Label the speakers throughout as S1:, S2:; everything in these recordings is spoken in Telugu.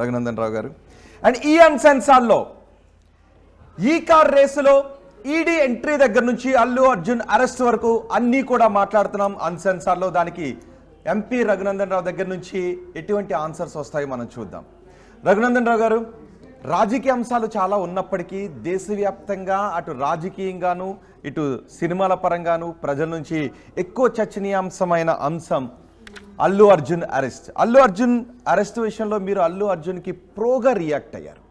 S1: రఘునందన్ రావు గారు. అండ్ ఈ అన్సెన్సార్లో ఈ కార్ రేసులో ఈడీ ఎంట్రీ దగ్గర నుంచి అల్లు అర్జున్ అరెస్ట్ వరకు అన్నీ కూడా మాట్లాడుతున్నాం అన్సెన్సార్లో. దానికి ఎంపీ రఘునందన్ రావు దగ్గర నుంచి ఎటువంటి ఆన్సర్స్ వస్తాయో మనం చూద్దాం. రఘునందన్ రావు గారు, రాజకీయ అంశాలు చాలా ఉన్నప్పటికీ దేశవ్యాప్తంగా అటు రాజకీయంగాను ఇటు సినిమాల పరంగాను ప్రజల నుంచి ఎక్కువ చర్చనీయాంశమైన అంశం అల్లు అర్జున్ అరెస్ట్. అల్లు అర్జున్ అరెస్ట్ విషయంలో మీరు అల్లు అర్జున్కి ప్రోగా రియాక్ట్ అయ్యారు.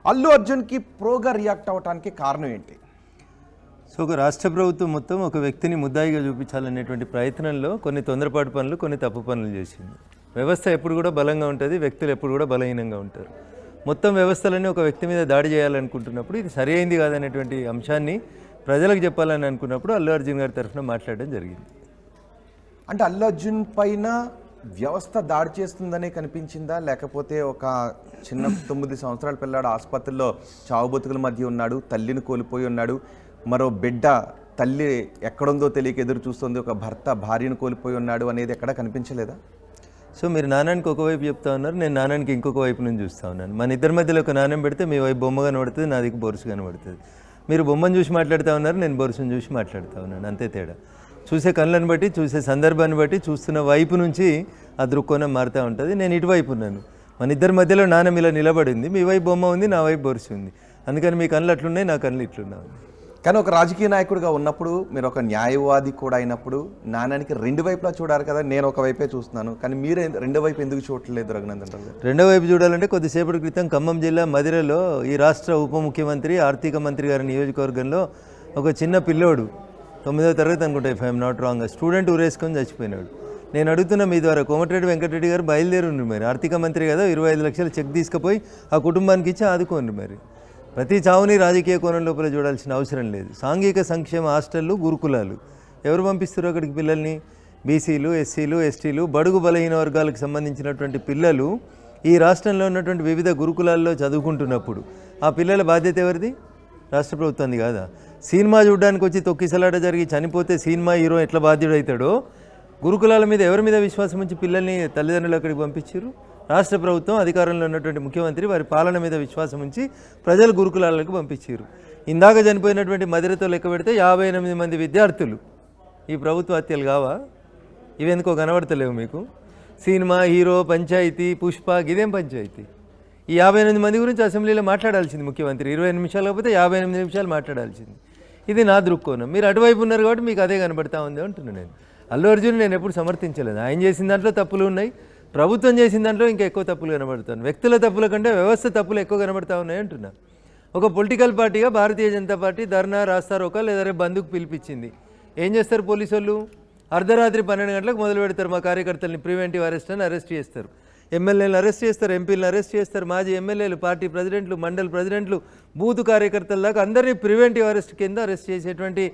S1: అల్లు అర్జున్కి ప్రోగా రియాక్ట్ అవ్వడానికి కారణం ఏంటి?
S2: సో ఒక రాష్ట్ర ప్రభుత్వం మొత్తం ఒక వ్యక్తిని ముద్దాయిగా చూపించాలనేటువంటి ప్రయత్నంలో కొన్ని తొందరపాటు పనులు, కొన్ని తప్పు పనులు చేసింది. వ్యవస్థ ఎప్పుడు కూడా బలంగా ఉంటుంది, వ్యక్తులు ఎప్పుడు కూడా బలహీనంగా ఉంటారు. మొత్తం వ్యవస్థలన్నీ ఒక వ్యక్తి మీద దాడి చేయాలనుకుంటున్నప్పుడు ఇది సరి అయింది కాదనేటువంటి అంశాన్ని ప్రజలకు చెప్పాలని అనుకున్నప్పుడు అల్లు అర్జున్ గారి తరఫున మాట్లాడడం జరిగింది.
S1: అంటే అల్లు అర్జున్ పైన వ్యవస్థ దాడి చేస్తుందనే కనిపించిందా, లేకపోతే ఒక చిన్న 9 సంవత్సరాల పిల్లాడు ఆసుపత్రిలో చావు బతుకుల మధ్య ఉన్నాడు, తల్లిని కోల్పోయి ఉన్నాడు, మరో బిడ్డ తల్లి ఎక్కడుందో తెలియక ఎదురు చూస్తుంది, ఒక భర్త భార్యను కోల్పోయి ఉన్నాడు అనేది ఎక్కడా కనిపించలేదా?
S2: సో మీరు నాణానికి ఒకవైపు చెప్తా ఉన్నారు, నేను నాణానికి ఇంకొక వైపు నుంచి చూస్తూ ఉన్నాను. మన ఇద్దరి మధ్యలో ఒక నాణ్యం పెడితే మీ వైపు బొమ్మ కనబడుతుంది, నా దిక్కు బొరుసు కనబడుతుంది. మీరు బొమ్మను చూసి మాట్లాడుతూ ఉన్నారు, నేను బొరుసును చూసి మాట్లాడుతూ ఉన్నాను, అంతే తేడా. చూసే కళ్ళను బట్టి, చూసే సందర్భాన్ని బట్టి, చూస్తున్న వైపు నుంచి ఆ దృక్కోణం మారుతూ ఉంటుంది. నేను ఇటువైపు ఉన్నాను, మన ఇద్దరి మధ్యలో నాణ్యం ఇలా నిలబడింది, మీ వైపు బొమ్మ ఉంది, నా వైపు బొరుసు ఉంది. అందుకని మీ కళ్ళు అట్లున్నాయి, నా కళ్ళు ఇట్లున్నాయి.
S1: కానీ ఒక రాజకీయ నాయకుడిగా ఉన్నప్పుడు, మీరు ఒక న్యాయవాది కూడా అయినప్పుడు నాణ్యానికి 2 వైపులా చూడాలి కదా. నేను ఒక వైపే చూస్తున్నాను, కానీ మీరే 2 వైపు ఎందుకు చూడట్లేదు రఘునందన్ రావు గారు?
S2: 2వ వైపు చూడాలంటే కొద్దిసేపటి క్రితం ఖమ్మం జిల్లా మదిరలో ఈ రాష్ట్ర ఉప ముఖ్యమంత్రి, ఆర్థిక మంత్రి గారి నియోజకవర్గంలో ఒక చిన్న పిల్లోడు 9వ తరగతి అనుకుంటా, if I'm not wrong, student ఊరేసుకొని చచ్చిపోయినాడు. నేను అడుగుతున్నా మీ ద్వారా, కోమటిరెడ్డి వెంకటరెడ్డి గారు బయలుదేరి మరి ఆర్థిక మంత్రి కదా, 25 లక్షల చెక్ తీసుకుపోయి ఆ కుటుంబానికి ఇచ్చి ఆదుకోండి. మరి ప్రతి చావుని రాజకీయ కోణం లోపల చూడాల్సిన అవసరం లేదు. సాంఘిక సంక్షేమ హాస్టళ్ళు, గురుకులాలు ఎవరు పంపిస్తారు అక్కడికి పిల్లల్ని? బీసీలు, ఎస్సీలు, ఎస్టీలు, బడుగు బలహీన వర్గాలకు సంబంధించినటువంటి పిల్లలు ఈ రాష్ట్రంలో ఉన్నటువంటి వివిధ గురుకులాల్లో చదువుకుంటున్నప్పుడు ఆ పిల్లల బాధ్యత ఎవరిది? రాష్ట్ర ప్రభుత్వాన్ని కాదా? సినిమా చూడడానికి వచ్చి తొక్కిసలాట జరిగి చనిపోతే సినిమా హీరో ఎట్లా బాధ్యుడవుతాడో, గురుకులాల మీద ఎవరి మీద విశ్వాసం ఉంచి పిల్లల్ని తల్లిదండ్రులు అక్కడికి పంపించారు? రాష్ట్ర ప్రభుత్వం, అధికారంలో ఉన్నటువంటి ముఖ్యమంత్రి వారి పాలన మీద విశ్వాసం ఉంచి ప్రజలు గురుకులాలకు పంపించారు. ఇందాక చనిపోయినటువంటి మదిరతో లెక్క పెడితే 58 మంది విద్యార్థులు. ఈ ప్రభుత్వ హత్యలు కావా? ఇవెందుకో కనబడతలేవు మీకు? సినిమా హీరో, పంచాయతీ, పుష్ప, ఇదేం పంచాయతీ? ఈ 58 మంది గురించి అసెంబ్లీలో మాట్లాడాల్సింది ముఖ్యమంత్రి. 20 నిమిషాలు కాకపోతే 58 నిమిషాలు మాట్లాడాల్సింది. ఇది నా దృక్కోణం. మీరు అటువైపు ఉన్నారు కాబట్టి మీకు అదే కనబడతా ఉంది అంటున్నాను. నేను అల్లు అర్జున్ నేను ఎప్పుడు సమర్థించలేదు. ఆయన చేసిన దాంట్లో తప్పులు ఉన్నాయి, ప్రభుత్వం చేసిన దాంట్లో ఇంకా ఎక్కువ తప్పులు కనబడుతాను. వ్యక్తుల తప్పుల కంటే వ్యవస్థ తప్పులు ఎక్కువ కనబడతా ఉన్నాయి అంటున్నా. ఒక పొలిటికల్ పార్టీగా భారతీయ జనతా పార్టీ ధర్నా, రాస్తారోక లేదా రేపు బంధుకు పిలిపించింది. ఏం చేస్తారు పోలీసు వాళ్ళు? అర్ధరాత్రి 12 గంటలకు మొదలు పెడతారు మా కార్యకర్తల్ని ప్రివెంటివ్ అరెస్ట్ అని అరెస్ట్ చేస్తారు. ఎమ్మెల్యేలను అరెస్ట్ చేస్తారు, ఎంపీలను అరెస్ట్ చేస్తారు, మాజీ ఎమ్మెల్యేలు, పార్టీ ప్రెసిడెంట్లు, మండల ప్రెసిడెంట్లు, బూత్ కార్యకర్తల దాకా అందరినీ ప్రివెంటివ్ అరెస్ట్ కింద అరెస్ట్ చేసేటువంటి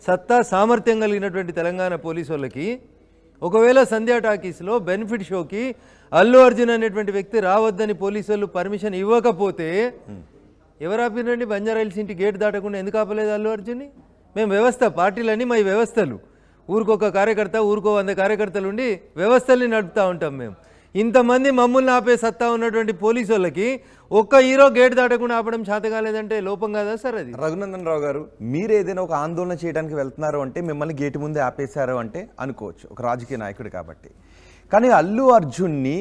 S2: సత్తా, సామర్థ్యం కలిగినటువంటి తెలంగాణ పోలీసు వాళ్ళకి ఒకవేళ సంధ్యా టాకీస్లో బెనిఫిట్ షోకి అల్లు అర్జున్ అనేటువంటి వ్యక్తి రావద్దని పోలీసు వాళ్ళు పర్మిషన్ ఇవ్వకపోతే ఎవరు ఆపినండి? బంజారాహిల్స్ ఇంటి గేట్ దాటకుండా ఎందుకు ఆపలేదు అల్లు అర్జున్ని? మేము వ్యవస్థ, పార్టీలన్నీ మా వ్యవస్థలు, ఊరికొక కార్యకర్త, ఊరికో 100 కార్యకర్తలు ఉండి వ్యవస్థల్ని నడుపుతూ ఉంటాం మేము. ఇంతమంది మమ్మల్ని ఆపే సత్తా ఉన్నటువంటి పోలీసు వాళ్ళకి ఒక్క హీరో గేట్ దాటకుండా ఆపడం చేత కాలేదంటే లోపం కాదా సార్ అది?
S1: రఘునందన్ రావు గారు, మీరు ఏదైనా ఒక ఆందోళన చేయడానికి వెళ్తున్నారు అంటే మిమ్మల్ని గేటు ముందే ఆపేశారు అంటే అనుకోవచ్చు, ఒక రాజకీయ నాయకుడు కాబట్టి. కానీ అల్లు అర్జున్ని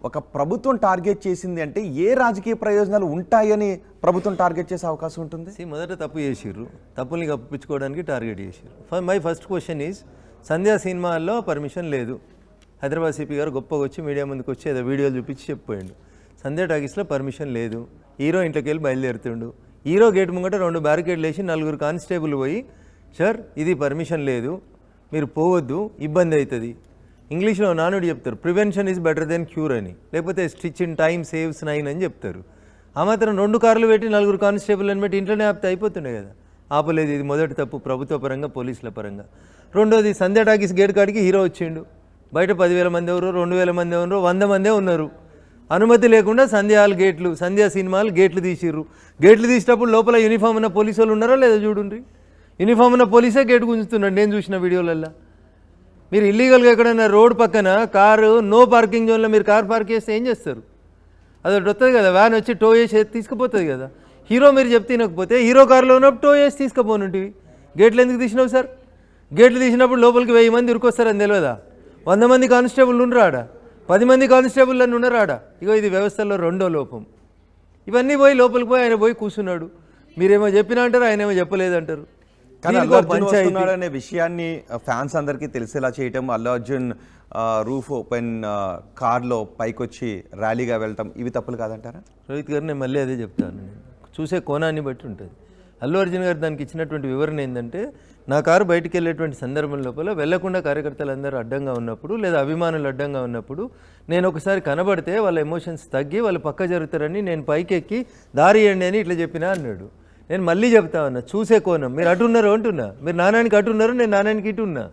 S1: ఒక ప్రభుత్వం టార్గెట్ చేసింది అంటే ఏ రాజకీయ ప్రయోజనాలు ఉంటాయని ప్రభుత్వం టార్గెట్ చేసే అవకాశం ఉంటుంది?
S2: మొదట తప్పు చేసిర్రు, తప్పుల్ని కప్పించుకోవడానికి టార్గెట్ చేసిర్రు. మై ఫస్ట్ క్వశ్చన్ ఈజ్, సంధ్యా సినిమాల్లో పర్మిషన్ లేదు. హైదరాబాద్ సిపి గారు గొప్పగా వచ్చి మీడియా ముందుకు వచ్చి ఏదో వీడియోలు చూపించి చెప్పిపోయాడు. సంధ్యా టాకీస్లో పర్మిషన్ లేదు. హీరో ఇంట్లోకి వెళ్ళి బయలుదేరుతుండు. హీరో గేట్ ముంగట 2 బ్యారికేడ్లు వేసి 4 కానిస్టేబుల్ పోయి, సార్ ఇది పర్మిషన్ లేదు, మీరు పోవద్దు, ఇబ్బంది అవుతుంది. ఇంగ్లీష్లో నానుడి చెప్తారు, prevention is better than cure అని, లేకపోతే స్టిచ్ ఇన్ టైమ్ సేవ్స్ 9 అని చెప్తారు. ఆ మాత్రం 2 కార్లు పెట్టి 4 కానిస్టేబుల్ అని పెట్టి ఇంట్లోనే ఆపితే అయిపోతుండే కదా. ఆపలేదు. ఇది మొదటి తప్పు ప్రభుత్వ పరంగా, పోలీసుల పరంగా. రెండోది, సంధ్యా టాకీస్ గేట్ కాడికి హీరో వచ్చిండు, బయట 10,000 మంది ఎవరు, 2,000 మంది ఎవరు, 100 మందే ఉన్నారు. అనుమతి లేకుండా సంధ్యా సినిమాలు గేట్లు తీసిర్రు. గేట్లు తీసేటప్పుడు లోపల యూనిఫామ్ ఉన్న పోలీసు వాళ్ళు ఉన్నారా లేదా చూడండి. యూనిఫామ్ ఉన్న పోలీసే గేటు గుంజుతున్నాడు నేను చూసిన వీడియోలల్లో. మీరు ఇల్లీగల్గా ఎక్కడైనా రోడ్ పక్కన కారు నో పార్కింగ్ జోన్లో మీరు కార్ పార్క్ చేస్తే ఏం చేస్తారు? అదొకటి వస్తుంది కదా, వ్యాన్ వచ్చి టో చేసి తీసుకుపోతుంది కదా. హీరో మీరు చెప్తే తినకపోతే హీరో కారులో ఉన్నప్పుడు టో చేసి తీసుకుపోనుంటివి. గేట్లు ఎందుకు తీసినావు సార్? గేట్లు తీసినప్పుడు లోపలికి 1000 మంది ఉరికొస్తారని తెలియదా? 100 మంది కానిస్టేబుల్ ఉండరాడ, 10 మంది కానిస్టేబుల్ అని ఉండరాడ. ఇగో ఇది వ్యవస్థలో రెండో లోపం. ఇవన్నీ పోయి లోపలికి పోయి ఆయన పోయి కూర్చున్నాడు. మీరేమో చెప్పినా అంటారు, ఆయన ఏమో చెప్పలేదంటారు.
S1: కానీ అల్లు అర్జున్ వస్తున్నాడు అనే విషయాన్ని ఫ్యాన్స్ అందరికీ తెలిసేలా చేయటం, అల్లు అర్జున్ రూఫ్ ఓపెన్ కార్లో పైకొచ్చి ర్యాలీగా వెళ్ళటం, ఇవి తప్పులు కాదంటారా?
S2: రోహిత్ గారు నేను మళ్ళీ అదే చెప్తాను, నేను చూసే కోణాన్ని బట్టి ఉంటుంది. అల్లు అర్జున్ గారు దానికి ఇచ్చినటువంటి వివరణ ఏంటంటే, నా కారు బయటికి వెళ్ళేటువంటి సందర్భం లోపల వెళ్లకుండా కార్యకర్తలు అందరూ అడ్డంగా ఉన్నప్పుడు లేదా అభిమానులు అడ్డంగా ఉన్నప్పుడు నేను ఒకసారి కనబడితే వాళ్ళ ఎమోషన్స్ తగ్గి వాళ్ళు పక్క జరుగుతారని నేను పైకి ఎక్కి దారి ఇవ్వండి అని ఇట్లా చెప్పినా అన్నాడు. నేను మళ్ళీ చెప్తా ఉన్నా, చూసే కోణం. మీరు అటున్నారు అంటున్నా, మీరు నాణానికి అటున్నారు, నేను నాణానికి ఇటు ఉన్నా.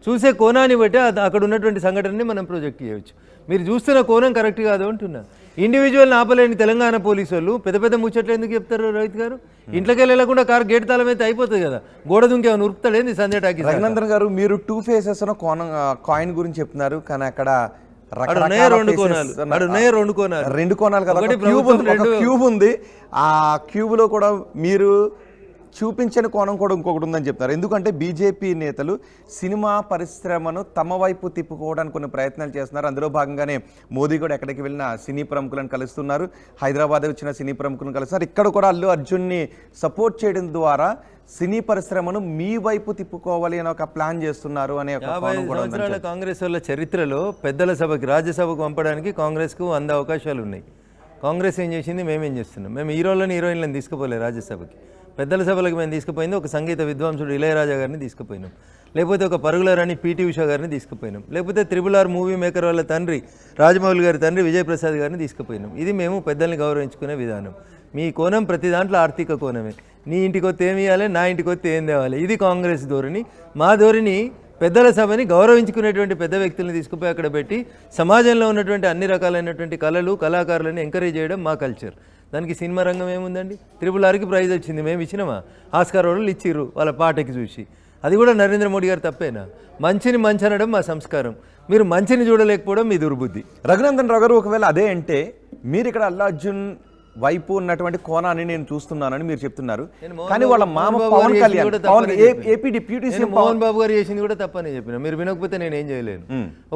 S2: చూసే కోణాన్ని బట్టి అక్కడ ఉన్నటువంటి సంఘటనని మనం ప్రొజెక్ట్ చేయవచ్చు. మీరు చూస్తున్న కోణం కరెక్ట్ కాదు అంటున్నా. ఇండివిజువల్ని ఆపలేని తెలంగాణ పోలీసు వాళ్ళు పెద్ద పెద్ద ముచ్చట్లు ఎందుకు చెప్తారు రోహిత్ గారు? ఇంట్లోకి వెళ్ళకుండా కారు గేట్ తాళం అయితే అయిపోతుంది కదా, గోడ దుంకి ఏమైనా ఉరుకుతాడేంది సంజయ్ టాకీస్?
S1: రఘునందన్ గారు, మీరు 2 ఫేసెస్ కాయిన్ గురించి చెప్తున్నారు, కానీ అక్కడ రెండు కోణాలు కదా, క్యూబ్ ఉంది. ఆ క్యూబ్ లో కూడా మీరు చూపించని కోణం కూడా ఇంకొకటి ఉందని చెప్తారు. ఎందుకంటే బీజేపీ నేతలు సినిమా పరిశ్రమను తమ వైపు తిప్పుకోవడానికి కొన్ని ప్రయత్నాలు చేస్తున్నారు. అందులో భాగంగానే మోదీ కూడా ఎక్కడికి వెళ్ళినా సినీ ప్రముఖులను కలుస్తున్నారు. హైదరాబాద్ వచ్చిన సినీ ప్రముఖులను కలుస్తున్నారు. ఇక్కడ కూడా అల్లు అర్జున్ని సపోర్ట్ చేయడం ద్వారా సినీ పరిశ్రమను మీ వైపు తిప్పుకోవాలి అని ఒక ప్లాన్ చేస్తున్నారు అనే
S2: 50 సంవత్సరాల కాంగ్రెస్ వాళ్ళ చరిత్రలో పెద్దల సభకి, రాజ్యసభకు పంపడానికి కాంగ్రెస్కు 100 అవకాశాలు ఉన్నాయి. కాంగ్రెస్ ఏం చేసింది, మేమేం చేస్తున్నాం? మేము హీరోయిన్లను తీసుకుపోలేదు రాజ్యసభకి. పెద్దల సభలకు మేము తీసుకుపోయింది ఒక సంగీత విద్వాంసుడు ఇళయరాజా గారిని తీసుకుపోయినాం, లేకపోతే ఒక పరుగుల రాణి పీటీ ఉషా గారిని తీసుకుపోయినాం, లేకపోతే RRR మూవీ మేకర్ వాళ్ళ తండ్రి రాజమౌళి గారి తండ్రి విజయప్రసాద్ గారిని తీసుకుపోయినాం. ఇది మేము పెద్దల్ని గౌరవించుకునే విధానం. మీ కోణం ప్రతి దాంట్లో ఆర్థిక కోణమే. నీ ఇంటికి వస్తే ఏమి ఇవ్వాలి, నా ఇంటికి వస్తే ఏం తేవాలి, ఇది కాంగ్రెస్ ధోరణి. మా ధోరణి పెద్దల సభని గౌరవించుకునేటువంటి పెద్ద వ్యక్తులను తీసుకుపోయి అక్కడ పెట్టి సమాజంలో ఉన్నటువంటి అన్ని రకాలైనటువంటి కళలు, కళాకారులను ఎంకరేజ్ చేయడం మా కల్చర్. దానికి సినిమా రంగం ఏముందండి? RRRకి ప్రైజ్ వచ్చింది, మేము ఇచ్చినామా? ఆస్కార్ వాళ్ళు ఇచ్చిర్రు వాళ్ళ పాటకి చూసి. అది కూడా నరేంద్ర మోడీ గారు తప్పేనా? మంచిని మంచి అనడం మా సంస్కారం. మీరు మంచిని చూడలేకపోవడం మీ దుర్బుద్ధి.
S1: రఘునందన్ రావు గారు, ఒకవేళ అదే అంటే మీరు ఇక్కడ అల్లు అర్జున్ వైపు ఉన్నటువంటి కోణాన్ని నేను చూస్తున్నానని మీరు చెప్తున్నారు. కానీ వాళ్ళ మామ Pawan Kalyan, AP deputy CM
S2: Mohan Babu garu చేసింది కూడా తప్పని చెప్పిన. మీరు వినకపోతే నేను ఏం చేయలేను.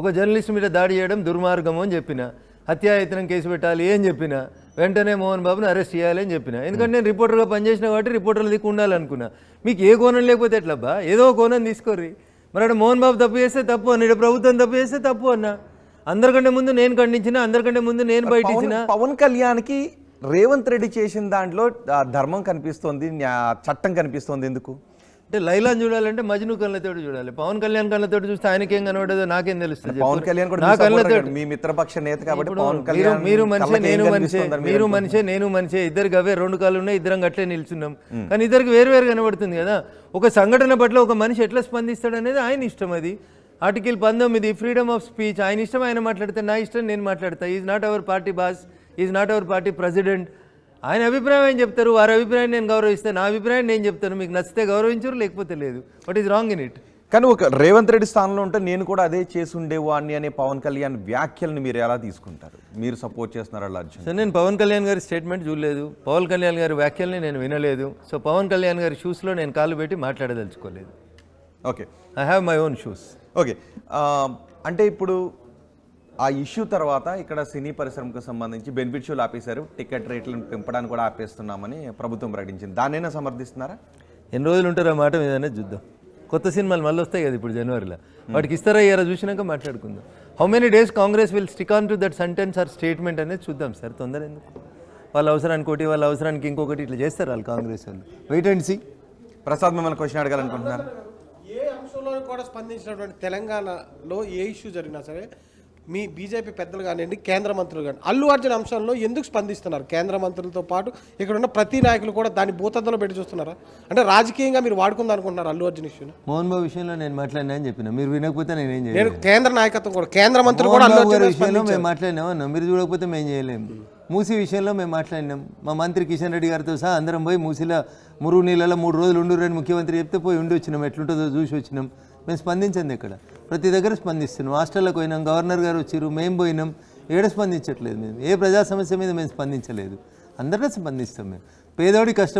S2: ఒక జర్నలిస్ట్ మీద దాడి చేయడం దుర్మార్గము అని చెప్పిన, హత్యాయత్నం కేసు పెట్టాలి అని చెప్పిన, వెంటనే మోహన్ బాబుని అరెస్ట్ చేయాలి అని చెప్పిన. ఎందుకంటే నేను రిపోర్టర్గా పనిచేసిన కాబట్టి రిపోర్టర్లు దిక్కు ఉండాలనుకున్నా. మీకు ఏ కోణం లేకపోతే ఎట్లబ్బా? ఏదో కోణం తీసుకోర్రి. మరి అక్కడ మోహన్ బాబు తప్పు చేస్తే తప్పు అన్న, ఇక్కడ ప్రభుత్వం తప్పు చేస్తే తప్పు అన్న. అందరికంటే ముందు నేను ఖండించిన, అందరికంటే ముందు నేను బయట ఇచ్చిన.
S1: పవన్ కళ్యాణ్కి రేవంత్ రెడ్డి చేసిన దాంట్లో ధర్మం కనిపిస్తోంది, చట్టం కనిపిస్తోంది. ఎందుకు
S2: అంటే లైలాన్ చూడాలంటే మజ్ను కళ్ళతోటి చూడాలి. పవన్ కళ్యాణ్ కళ్ళతోటి చూస్తే ఆయనకేం కనబడదో నాకేం తెలుస్తుంది?
S1: పవన్ కళ్యాణ్ కూడా నా కళ్ళతోటి, మీ మిత్రపక్ష నేత కాబట్టి పవన్ కళ్యాణ్,
S2: మీరు మనిషే నేను మనిషే, మీరు మనిషే నేను మనిషే, ఇద్దరికి అవే 2 కాళ్ళు ఉన్నాయి, ఇద్దరం గట్లే నిల్చున్నాం. కానీ ఇద్దరికి వేరు కనబడుతుంది కదా. ఒక సంఘటన పట్ల ఒక మనిషి ఎట్లా స్పందిస్తాడు అనేది ఆయన ఇష్టం. అది ఆర్టికల్ 19 ఫ్రీడమ్ ఆఫ్ స్పీచ్. ఆయన ఇష్టం ఆయన మాట్లాడితే, నా ఇష్టం నేను మాట్లాడతా. Is not our party boss, is not our party president. ఆయన అభిప్రాయం ఏం చెప్తారు, వారి అభిప్రాయం నేను గౌరవిస్తాను, నా అభిప్రాయం నేను చెప్తాను. మీకు నచ్చితే గౌరవించరు, లేకపోతే లేదు. What is wrong in it?
S1: కానీ ఒక రేవంత్ రెడ్డి స్థానంలో ఉంటే నేను కూడా అదే చేసి ఉండేవాడిని అనే పవన్ కళ్యాణ్ వ్యాఖ్యలను మీరు ఎలా తీసుకుంటారు? మీరు సపోర్ట్ చేస్తున్నారు అల్లు అర్జున్?
S2: సో నేను పవన్ కళ్యాణ్ గారి స్టేట్మెంట్ చూడలేదు, పవన్ కళ్యాణ్ గారి వ్యాఖ్యల్ని నేను వినలేదు. సో పవన్ కళ్యాణ్ గారి షూస్లో నేను కాళ్ళు పెట్టి మాట్లాడదలుచుకోలేదు.
S1: Okay,
S2: I have my own shoes.
S1: Okay, అంటే ఇప్పుడు ఆ ఇష్యూ తర్వాత ఇక్కడ సినీ పరిశ్రమకు సంబంధించి బెనిఫిట్షియల్ ఆపేశారు, టికెట్ రేట్లను పెంపడానికి కూడా ఆపేస్తున్నామని ప్రభుత్వం ప్రకటించింది. దాన్నైనా సమర్థిస్తున్నారా?
S2: ఎన్ని రోజులు ఉంటారో మాట మీదనే చూద్దాం. కొత్త సినిమాలు మళ్ళీ వస్తాయి కదా ఇప్పుడు జనవరిలో, వాటికి ఇస్తారా ఇయ్యారా చూసినాక మాట్లాడుకుందాం. How many days Congress will stick on to that sentence or statement అనేది చూద్దాం సార్. తొందర ఎందుకు? వాళ్ళ అవసరానికి ఒకటి, వాళ్ళ అవసరానికి ఇంకొకటి ఇట్లా చేస్తారు వాళ్ళు కాంగ్రెస్ వాళ్ళు. Wait and see.
S1: ప్రసాద్, మిమ్మల్ని క్వశ్చన్ అడగాలనుకుంటున్నారు.
S3: ఏ అంశంలో కూడా స్పందించినటువంటి తెలంగాణలో ఏ ఇష్యూ జరిగినా సరే మీ బీజేపీ పెద్దలు కానివ్వండి, కేంద్ర మంత్రులు కానీ అల్లు అర్జున్ అంశంలో ఎందుకు స్పందిస్తున్నారు? కేంద్ర మంత్రులతో పాటు ఇక్కడ ఉన్న ప్రతి నాయకులు కూడా దాన్ని భూతద్దంలో పెట్టి చూస్తున్నారా? అంటే రాజకీయంగా మీరు వాడుకుందాం అనుకుంటున్నారు అల్లు అర్జున్ ఇష్యూని?
S2: మోహన్ బాబు విషయంలో నేను మాట్లాడినా అని చెప్పిన, మీరు వినకపోతే నేనేం చేయలేదు.
S3: నేను కేంద్ర నాయకత్వం కూడా, కేంద్ర మంత్రులు కూడా అల్లు అర్జున్
S2: విషయంలో మేము మాట్లాడినామన్నా, మీరు చూడకపోతే మేము చేయలేము. మూసీ విషయంలో మేము మాట్లాడినాం. మా మంత్రి కిషన్ రెడ్డి గారితో సహా అందరం పోయి మూసీలో మురుగు నీళ్ళలో 3 రోజులు ఉండురని ముఖ్యమంత్రి చెప్తే పోయి ఉండి వచ్చినాం. ఎట్లుంటుందో చూసి వచ్చినాం. మేము స్పందించండి, ఇక్కడ ప్రతి దగ్గర స్పందిస్తున్నాం. హాస్టల్లోకి పోయినాం, గవర్నర్ గారు వచ్చారు, మేము పోయినాం. ఏడ స్పందించట్లేదు మేము, ఏ ప్రజా సమస్య మీద మేము స్పందించలేదు. అందరిలో స్పందిస్తాం మేము. పేదోడి కష్టం